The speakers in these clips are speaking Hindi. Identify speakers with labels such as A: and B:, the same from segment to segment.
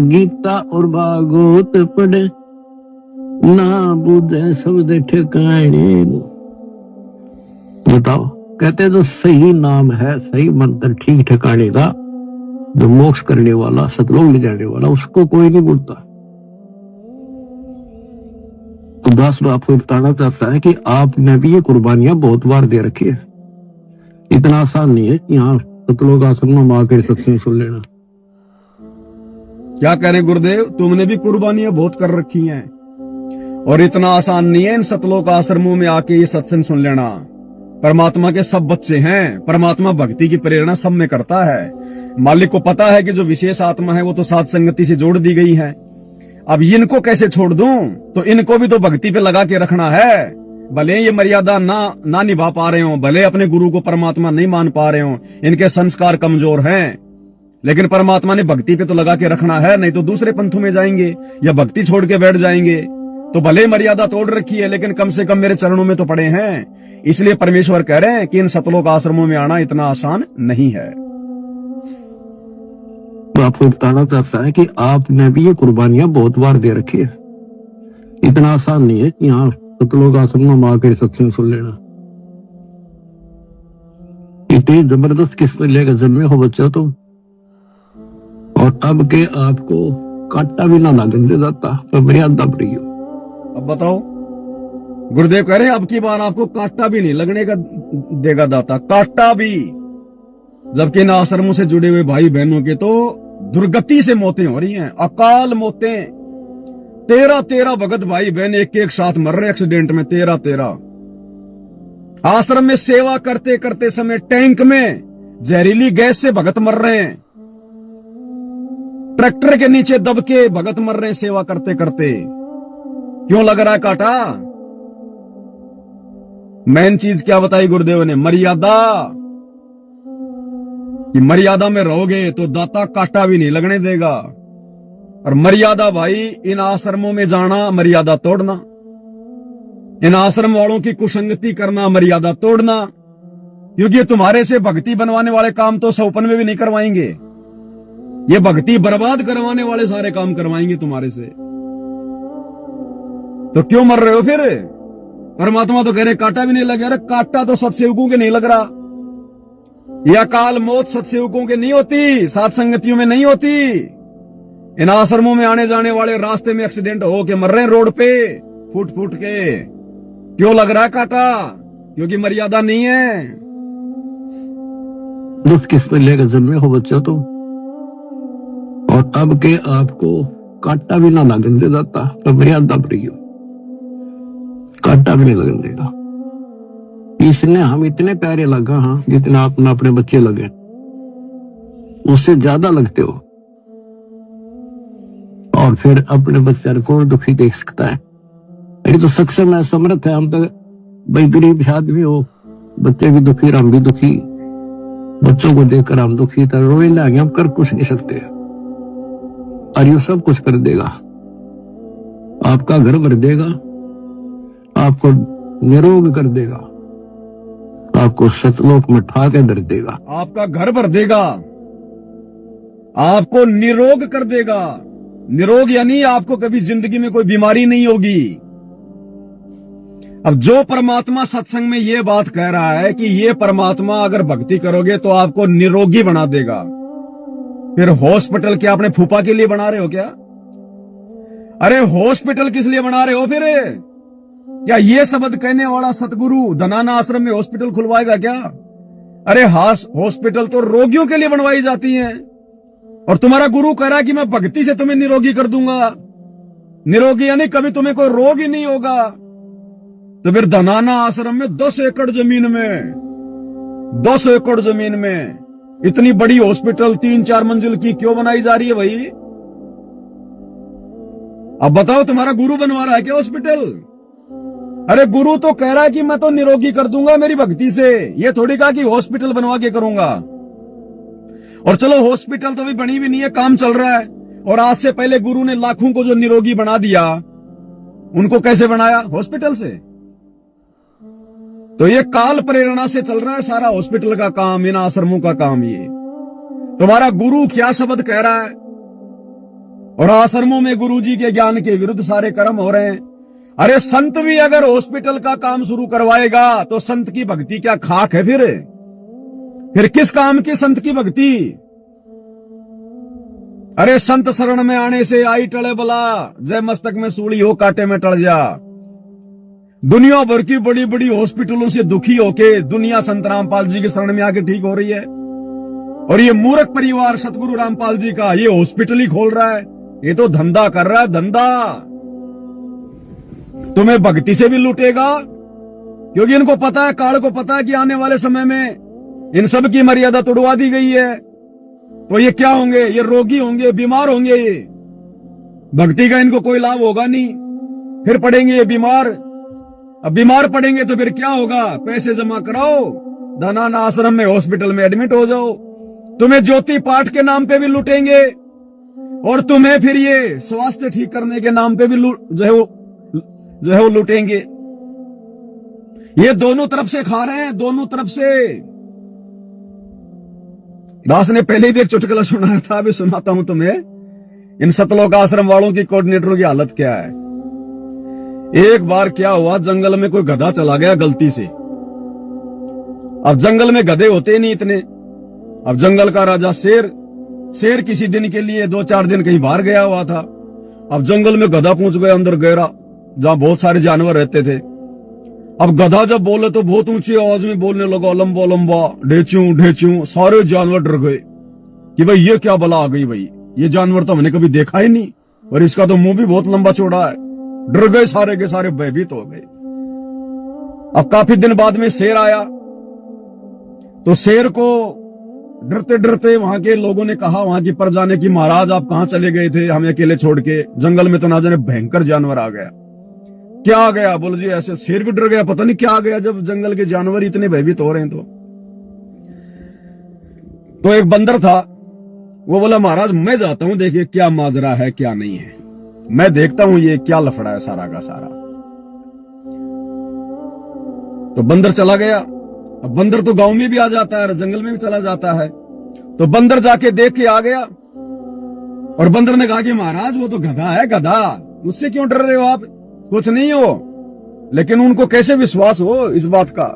A: गीता और भागवत पढ़े ना बुझे शब्द ठिकाने। बताओ, कहते जो सही नाम है, सही मंत्र ठीक ठिकाने का, जो मोक्ष करने वाला, सतलोक ले जाने वाला, उसको कोई नहीं बोलता। तो दास आपको बताना चाहता है कि आपने भी ये कुर्बानियां बहुत बार दे रखी है। इतना आसान नहीं है यहाँ सतलोक आश्रम में आकर सत्संग सुन लेना।
B: क्या करें गुरुदेव, तुमने भी कुर्बानियां बहुत कर रखी हैं, और इतना आसान नहीं है इन सतलोक आश्रमों में आके ये सत्संग सुन लेना। परमात्मा के सब बच्चे हैं, परमात्मा भक्ति की प्रेरणा सब में करता है। मालिक को पता है कि जो विशेष आत्मा है वो तो साथ संगति से जोड़ दी गई है। अब इनको कैसे छोड़ दूं? तो इनको भी तो भक्ति पे लगा के रखना है। भले ये मर्यादा ना निभा पा रहे हो, भले अपने गुरु को परमात्मा नहीं मान पा रहे हो, इनके संस्कार कमजोर हैं, लेकिन परमात्मा ने भक्ति पे तो लगा के रखना है, नहीं तो दूसरे पंथों में जाएंगे या भक्ति छोड़ के बैठ जाएंगे। तो भले मर्यादा तोड़ रखी है, लेकिन कम से कम मेरे चरणों में तो पड़े हैं। इसलिए परमेश्वर कह रहे हैं कि इन सतलोक आश्रमों में आना इतना आसान नहीं है।
A: तो आपको बताना चाहता है कि आपने भी ये कुर्बानियां बहुत बार दे रखी है। इतना आसान नहीं है कि यहाँ सतलोक आश्रम में आकर सत्संग सुन लेना। इतनी जबरदस्त किस्म लेकर जन्मे हो बच्चा तुम, और अब के आपको कांटा भी ना लागन दे जाता, तो मर्यादा रही हो।
B: अब बताओ, गुरुदेव कह रहे हैं अब की बार आपको कांटा भी नहीं लगने का देगा दाता, कांटा भी। जबकि इन आश्रमों से जुड़े हुए भाई बहनों के तो दुर्गति से मौतें हो रही हैं, अकाल मौतें। 13 भगत भाई बहन एक साथ मर रहे एक्सीडेंट में, 13। आश्रम में सेवा करते करते समय टैंक में जहरीली गैस से भगत मर रहे हैं, ट्रैक्टर के नीचे दब के भगत मर रहे हैं सेवा करते करते। क्यों लग रहा है कांटा? मेन चीज क्या बताई गुरुदेव ने? मर्यादा। कि मर्यादा में रहोगे तो दाता कांटा भी नहीं लगने देगा। और मर्यादा भाई, इन आश्रमों में जाना मर्यादा तोड़ना, इन आश्रम वालों की कुसंगति करना मर्यादा तोड़ना, क्योंकि ये तुम्हारे से भक्ति बनवाने वाले काम तो सौपन में भी नहीं करवाएंगे, ये भक्ति बर्बाद करवाने वाले सारे काम करवाएंगे तुम्हारे से। तो क्यों मर रहे हो फिर? परमात्मा तो कह रहे कांटा भी नहीं लगे। अरे कांटा तो सत्सेवकों के नहीं लग रहा। यह अकाल मौत सत्सेवकों के नहीं होती, सात संगतियों में नहीं होती। इन आश्रमों में आने जाने वाले रास्ते में एक्सीडेंट हो के मर रहे हैं रोड पे, फुट फुट के। क्यों लग रहा है कांटा? क्योंकि मर्यादा नहीं है।
A: दुष्ट किस्म लेकर जन्मे हो बच्चा तुम, और अब के आपको कांटा भी ना लगन दे जाता, तो मर्यादा रही हो। कांटा भी नहीं लगन देगा। इसने हम इतने प्यारे लगा, हाँ, जितना अपना अपने बच्चे लगे, उससे ज्यादा लगते हो। और फिर अपने बच्चे को दुखी देख सकता है? ये तो सक्षम है, समर्थ है। हम तो भाई गरीब आदमी हो, बच्चे भी दुखी, हम भी दुखी, बच्चों को देखकर हम दुखी, तो रोए लगे, हम कर कुछ नहीं सकते। और ये सब कुछ कर देगा, आपका घर भर देगा, आपको निरोग कर देगा, आपको सतलोक में ठा के धर देगा,
B: आपका घर भर देगा, आपको निरोग कर देगा। निरोग यानी आपको कभी जिंदगी में कोई बीमारी नहीं होगी। अब जो परमात्मा सत्संग में ये बात कह रहा है कि ये परमात्मा अगर भक्ति करोगे तो आपको निरोगी बना देगा, फिर हॉस्पिटल क्या अपने फूफा के लिए बना रहे हो क्या? अरे हॉस्पिटल किस लिए बना रहे हो फिर? क्या ये शब्द कहने वाला सतगुरु धनाना आश्रम में हॉस्पिटल खुलवाएगा क्या? अरे हॉस्पिटल तो रोगियों के लिए बनवाई जाती हैं, और तुम्हारा गुरु कह रहा है कि मैं भक्ति से तुम्हें निरोगी कर दूंगा। निरोगी यानी कभी तुम्हें कोई रोग ही नहीं होगा। तो फिर धनाना आश्रम में 10 एकड़ जमीन में, 10 एकड़ जमीन में इतनी बड़ी हॉस्पिटल 3-4 मंजिल की क्यों बनाई जा रही है भाई? अब बताओ, तुम्हारा गुरु बनवा रहा है क्या हॉस्पिटल? अरे गुरु तो कह रहा है कि मैं तो निरोगी कर दूंगा मेरी भक्ति से, ये थोड़ी कहा कि हॉस्पिटल बनवा के करूंगा। और चलो हॉस्पिटल तो अभी बनी भी नहीं है, काम चल रहा है। और आज से पहले गुरु ने लाखों को जो निरोगी बना दिया, उनको कैसे बनाया? हॉस्पिटल से। तो ये काल प्रेरणा से चल रहा है सारा हॉस्पिटल का काम, इन आश्रमों का काम। ये तुम्हारा गुरु क्या शब्द कह रहा है? और आश्रमों में गुरुजी के ज्ञान के विरुद्ध सारे कर्म हो रहे हैं। अरे संत भी अगर हॉस्पिटल का काम शुरू करवाएगा तो संत की भक्ति क्या खाक है? फिर किस काम की संत की भक्ति? अरे संत शरण में आने से आई टले बला, जय मस्तक में सूली हो कांटे में टल जा। दुनिया भर की बड़ी बड़ी हॉस्पिटलों से दुखी होके दुनिया संत रामपाल जी के शरण में आके ठीक हो रही है, और ये मूर्ख परिवार सतगुरु रामपाल जी का ये हॉस्पिटल ही खोल रहा है। ये तो धंधा कर रहा है, धंधा। तुम्हें भक्ति से भी लूटेगा, क्योंकि इनको पता है, काल को पता है कि आने वाले समय में इन सब की मर्यादा तोड़वा दी गई है। तो ये क्या होंगे? ये रोगी होंगे, बीमार होंगे। ये भक्ति का इनको कोई लाभ होगा नहीं, फिर पड़ेंगे ये बीमार। अब बीमार पड़ेंगे तो फिर क्या होगा? पैसे जमा कराओ, धनाना आश्रम में हॉस्पिटल में एडमिट हो जाओ। तुम्हें ज्योति पाठ के नाम पे भी लूटेंगे, और तुम्हें फिर ये स्वास्थ्य ठीक करने के नाम पे भी जो है वो लूटेंगे। ये दोनों तरफ से खा रहे हैं, दोनों तरफ से। दास ने पहले भी एक चुटकुला सुनाया था, अभी सुनाता हूं तुम्हें। इन सतलोक आश्रम वालों की कोऑर्डिनेटरों की हालत क्या है। एक बार क्या हुआ, जंगल में कोई गधा चला गया गलती से। अब जंगल में गधे होते नहीं इतने। अब जंगल का राजा शेर किसी दिन के लिए 2-4 दिन कहीं बाहर गया हुआ था। अब जंगल में गधा पहुंच गया अंदर गहरा, जहां बहुत सारे जानवर रहते थे। अब गधा जब बोले तो बहुत ऊंची आवाज में बोलने लगा, लंबा लंबा, ढेचू ढेचू। सारे जानवर डर गए कि भाई ये क्या बला आ गई, भाई ये जानवर तो हमने कभी देखा ही नहीं, और इसका तो मुंह भी बहुत लंबा चौड़ा है। डर गए सारे के सारे, भयभीत हो गए। अब काफी दिन बाद में शेर आया, तो शेर को डरते डरते वहां के लोगों ने कहा, वहां की प्रजा ने, कि महाराज आप कहां चले गए थे हमें अकेले छोड़ के? जंगल में तो ना जाने भयंकर जानवर आ गया। क्या आ गया? बोले जी ऐसे। शेर भी डर गया, पता नहीं क्या आ गया, जब जंगल के जानवर इतने भयभीत हो रहे हैं। तो एक बंदर था, वो बोला महाराज मैं जाता हूं, देखिए क्या माजरा है क्या नहीं है, मैं देखता हूं ये क्या लफड़ा है सारा का सारा। तो बंदर चला गया। अब बंदर तो गांव में भी आ जाता है, जंगल में भी चला जाता है। तो बंदर जाके देख के आ गया, और बंदर ने कहा कि महाराज वो तो गधा है, गधा, उससे क्यों डर रहे हो आप? कुछ नहीं हो। लेकिन उनको कैसे विश्वास हो इस बात का?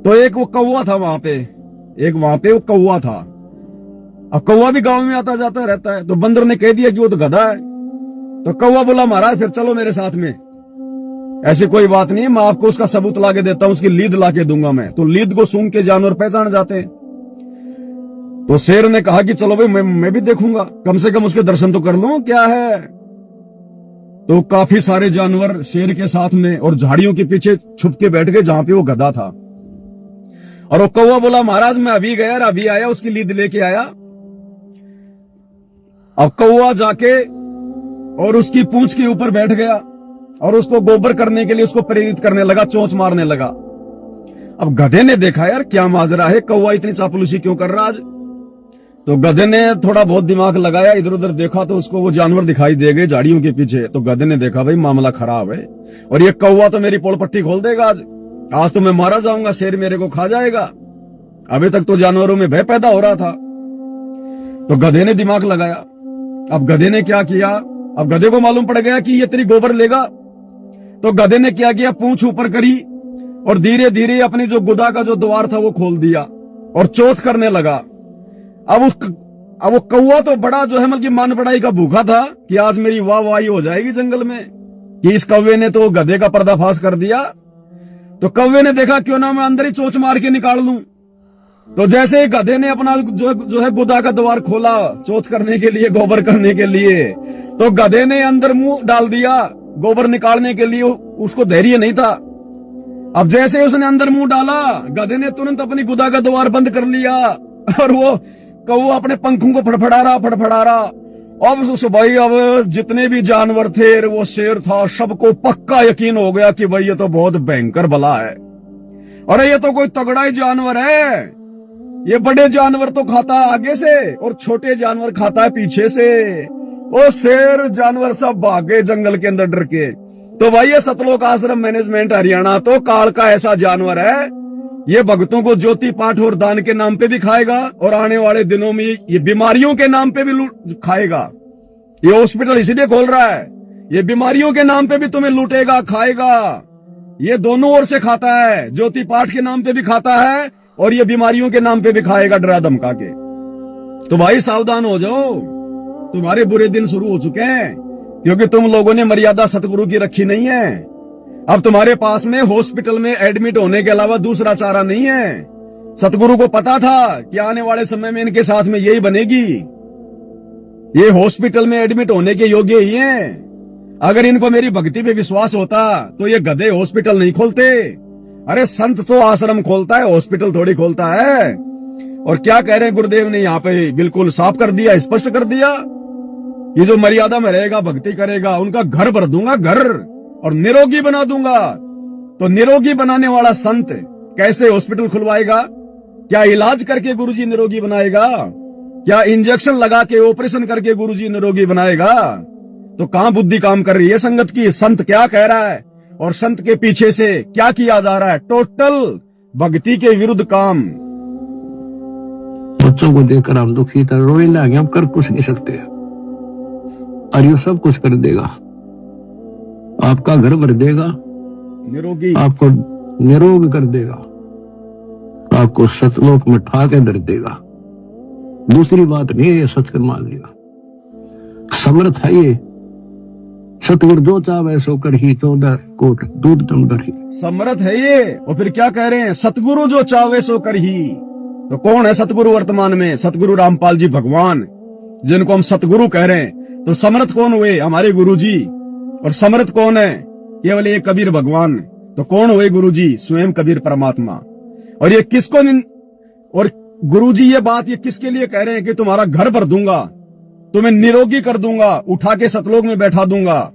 B: तो एक वो कौवा था वहां पे वो कौवा था। अब कौवा भी गांव में आता जाता रहता है। तो बंदर ने कह दिया कि वो तो गधा है। तो कौवा बोला महाराज फिर चलो मेरे साथ में। ऐसी कोई बात नहीं है, मैं आपको उसका सबूत लाके देता हूं, उसकी लीद लाके दूंगा मैं। तो लीद को सूंघ के जानवर पहचान जाते हैं। तो शेर ने कहा कि चलो भाई मैं भी देखूंगा, कम से कम उसके दर्शन तो कर लूं क्या है। तो काफी सारे जानवर शेर के साथ में और झाड़ियों के पीछे छुप के बैठ गए जहां पे वो गधा था। और वो कौवा बोला महाराज मैं अभी गया और अभी आया, उसकी लीद लेके आया। अब कौवा जाके और उसकी पूंछ के ऊपर बैठ गया और उसको गोबर करने के लिए उसको प्रेरित करने लगा, चोंच मारने लगा। अब गधे ने देखा यार क्या माजरा है, कौवा इतनी चापलूसी क्यों कर रहा आज। तो गधे ने थोड़ा बहुत दिमाग लगाया, इधर उधर देखा तो उसको वो जानवर दिखाई दे गए झाड़ियों के पीछे। तो गधे ने देखा भाई मामला खराब है, और ये कौवा तो मेरी पोल पट्टी खोल देगा आज तो मैं मारा जाऊंगा, शेर मेरे को खा जाएगा। अभी तक तो जानवरों में भय पैदा हो रहा था। तो गधे ने दिमाग लगाया। अब गधे ने क्या किया, अब गधे को मालूम पड़ गया कि ये तेरी गोबर लेगा। तो गधे ने क्या किया, पूंछ ऊपर करी और धीरे धीरे अपनी जो गुदा का जो द्वार था वो खोल दिया और चौथ करने लगा। अब वो कौवा तो बड़ा जो है मतलब मान पड़ाई का भूखा था कि आज मेरी वाहवाही हो जाएगी जंगल में, कि इस कौवे ने तो गधे का पर्दाफाश कर दिया। तो कौवे ने देखा क्यों ना मैं अंदर ही चोंच मार के निकाल लूं। तो जैसे ही गधे ने अपना जो है गुदा का द्वार खोला चौथ करने के लिए, गोबर करने के लिए, तो गधे ने अंदर मुंह डाल दिया गोबर निकालने के लिए। उसको धैर्य नहीं था। अब जैसे उसने अंदर मुंह डाला, गधे ने तुरंत अपनी गुदा का द्वार बंद कर लिया और वो कौवा अपने पंखों को फड़फड़ा रहा। अब भाई अब जितने भी जानवर थे, वो शेर था, सबको पक्का यकीन हो गया कि भाई ये तो बहुत भयंकर बला है। अरे ये तो कोई तगड़ा ही जानवर है, ये बड़े जानवर तो खाता है आगे से और छोटे जानवर खाता है पीछे से। वो शेर जानवर सब भागे जंगल के अंदर डर के। तो भाई ये सतलोक आश्रम मैनेजमेंट हरियाणा तो काल का ऐसा जानवर है, ये भक्तों को ज्योति पाठ और दान के नाम पे भी खाएगा और आने वाले दिनों में ये बीमारियों के नाम पे भी खाएगा। ये हॉस्पिटल इसीलिए खोल रहा है, ये बीमारियों के नाम पे भी तुम्हें लूटेगा, खाएगा। ये दोनों ओर से खाता है, ज्योति पाठ के नाम पे भी खाता है और ये बीमारियों के नाम पे भी खाएगा डरा धमका के। तो भाई सावधान हो जाओ, तुम्हारे बुरे दिन शुरू हो चुके हैं, क्योंकि तुम लोगों ने मर्यादा सतगुरु की रखी नहीं है। अब तुम्हारे पास में हॉस्पिटल में एडमिट होने के अलावा दूसरा चारा नहीं है। सतगुरु को पता था कि आने वाले समय में इनके साथ में यही बनेगी, ये हॉस्पिटल में एडमिट होने के योग्य ही हैं। अगर इनको मेरी भक्ति पे विश्वास होता तो ये गधे हॉस्पिटल नहीं खोलते। अरे संत तो आश्रम खोलता है, हॉस्पिटल थोड़ी खोलता है। और क्या कह रहे हैं गुरुदेव ने यहाँ पे बिल्कुल साफ कर दिया, स्पष्ट कर दिया, ये जो मर्यादा में रहेगा, भक्ति करेगा, उनका घर भर दूंगा, घर, और निरोगी बना दूंगा। तो निरोगी बनाने वाला संत कैसे हॉस्पिटल खुलवाएगा? क्या इलाज करके गुरुजी निरोगी बनाएगा? क्या इंजेक्शन लगा के ऑपरेशन करके गुरुजी निरोगी बनाएगा? तो कहां बुद्धि काम कर रही है संगत की? संत क्या कह रहा है और संत के पीछे से क्या किया जा रहा है? टोटल भक्ति के विरुद्ध काम।
A: बच्चों को देखकर हम दुखी था, रोए लगे, हम कर कुछ नहीं सकते, और ये सब कुछ कर देगा। आपका घर भर देगा,
B: निरोगी, आपको
A: निरोग कर देगा, आपको सतलोक में ठा के धर देगा। दूसरी बात नहीं है, ये सचकर मान लिया। समर्थ है ये, सतगुरु जो चाहे सो कर ही, 14 कोट दूध टमटर ही।
B: समर्थ है ये। और फिर क्या कह रहे हैं? सतगुरु जो चाहे सो कर ही। तो कौन है सतगुरु वर्तमान में? सतगुरु रामपाल जी भगवान, जिनको हम सतगुरु कह रहे हैं। तो समर्थ कौन हुए? हमारे गुरु जी। और समर्थ कौन है? केवल एक कबीर भगवान। तो कौन हुए गुरु जी? स्वयं कबीर परमात्मा। और ये किसको और गुरु जी ये बात ये किसके लिए कह रहे हैं कि तुम्हारा घर भर दूंगा, तुम्हें निरोगी कर दूंगा, उठा के सतलोक में बैठा दूंगा।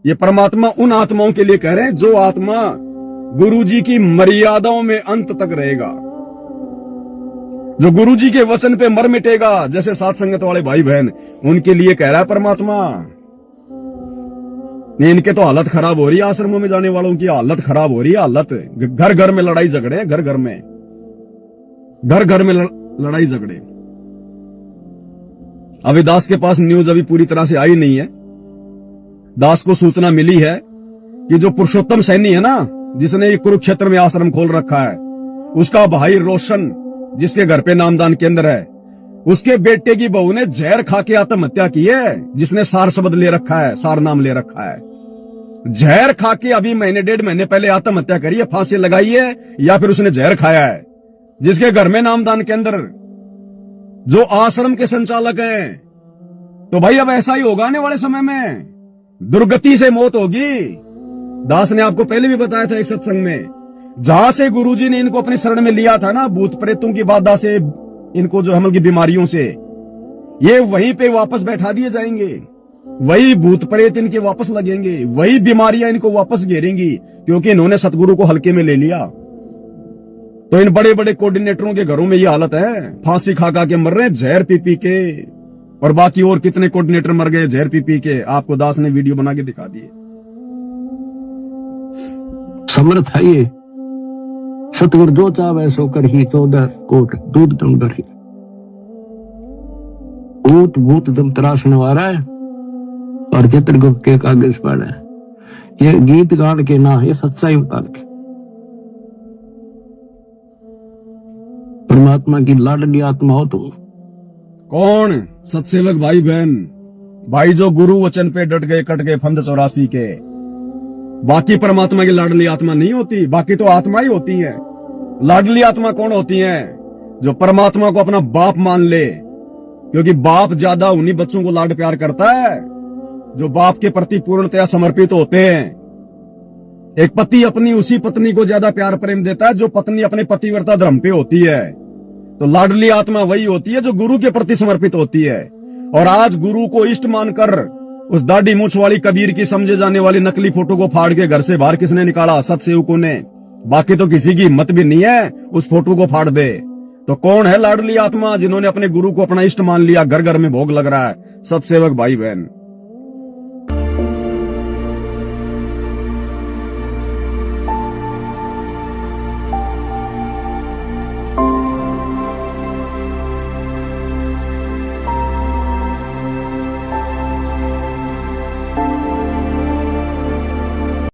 B: ये परमात्मा उन आत्माओं के लिए कह रहे हैं जो आत्मा गुरु जी की मर्यादाओं में अंत तक रहेगा, जो गुरु जी के वचन पे मर मिटेगा, जैसे सात संगत वाले भाई बहन, उनके लिए कह रहा है परमात्मा। नहीं, इनके तो हालत खराब हो रही है, आश्रमों में जाने वालों की हालत खराब हो रही है। हालत, घर घर में लड़ाई झगड़े, घर घर में लड़ाई झगड़े। अभी दास के पास न्यूज अभी पूरी तरह से आई नहीं है। दास को सूचना मिली है कि जो पुरुषोत्तम सैनी है ना, जिसने ये कुरुक्षेत्र में आश्रम खोल रखा है, उसका भाई रोशन, जिसके घर पे नामदान केंद्र है, उसके बेटे की बहू ने जहर खा के आत्महत्या की है, जिसने सार शब्द ले रखा है, सार नाम ले रखा है। जहर खा के अभी महीने 1.5 महीने पहले आत्महत्या करी है, फांसी लगाई है, या फिर उसने जहर खाया है। जिसके घर में नामदान केंद्र, जो आश्रम के संचालक हैं। तो भाई अब ऐसा ही होगा आने वाले समय में, दुर्गति से मौत होगी। दास ने आपको पहले भी बताया था एक सत्संग में, जहां से गुरुजी ने इनको अपनी शरण में लिया था ना, भूत प्रेतों की बाधा से, इनको जो हमल की बीमारियों से, ये वहीं पे वापस बैठा दिए जाएंगे। वही भूत प्रेत इनके वापस लगेंगे, वही बीमारियां इनको वापस घेरेंगी, क्योंकि इन्होंने सतगुरु को हल्के में ले लिया। तो इन बड़े बड़े कोऑर्डिनेटरों के घरों में ये हालत है, फांसी खा खा के मर रहे हैं, जहर पी पी के। और बाकी और कितने कोऑर्डिनेटर मर गए जहर पी पी के, आपको दास ने वीडियो बना के दिखा दिए।
A: समर्थ है ये, सतगुरु जो चाहे सो कर ही, 14 कोट दूध टमटर ही। भूत भूत दम त्रासने वाला है, और चित्रगुप्त के कागज पर है। ये गीत गान के ना, ये सच्चाई बता के। परमात्मा की लाडली आत्मा हो तुम।
B: कौन? सत्सेवक भाई बहन, भाई जो गुरु वचन पे डट गए, कट गए फंद 84 के। बाकी परमात्मा की लाडली आत्मा नहीं होती, बाकी तो आत्मा ही होती है। लाडली आत्मा कौन होती है? जो परमात्मा को अपना बाप मान ले, क्योंकि बाप ज्यादा उन्हीं बच्चों को लाड प्यार करता है जो बाप के प्रति पूर्णतया समर्पित होते हैं। एक पति अपनी उसी पत्नी को ज्यादा प्यार प्रेम देता है जो पत्नी अपने पतिव्रता धर्म पे होती है। तो लाडली आत्मा वही होती है जो गुरु के प्रति समर्पित होती है। और आज गुरु को इष्ट मानकर उस दाढ़ी मूछ वाली कबीर की समझे जाने वाली नकली फोटो को फाड़ के घर से बाहर किसने निकाला? सतसेवकों ने। बाकी तो किसी की हिम्मत भी नहीं है उस फोटो को फाड़ दे। तो कौन है लाडली आत्मा जिन्होंने अपने गुरु को अपना इष्ट मान लिया? घर घर में भोग लग रहा है। सतसेवक भाई बहन,